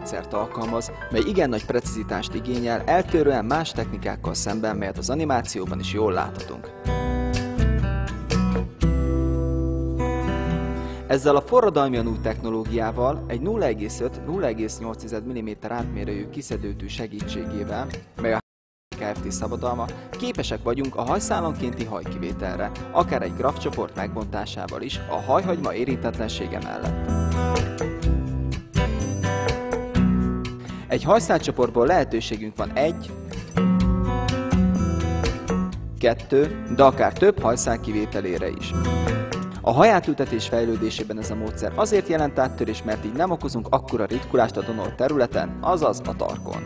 módszert alkalmaz, mely igen nagy precizitást igényel, eltérően más technikákkal szemben, melyet az animációban is jól láthatunk. Ezzel a forradalmian új technológiával, egy 0,5-0,8 mm átmérőjű kiszedőtű segítségével, mely a Kft. Szabadalma, képesek vagyunk a hajszálankénti hajkivételre, akár egy grafcsoport megbontásával is, a hajhagyma érintetlensége mellett. Egy hajszálcsoportból lehetőségünk van 1, 2, de akár több hajszál kivételére is. A hajátültetés fejlődésében ez a módszer azért jelent áttörés, mert így nem okozunk akkora ritkulást a donor területen, azaz a tarkon.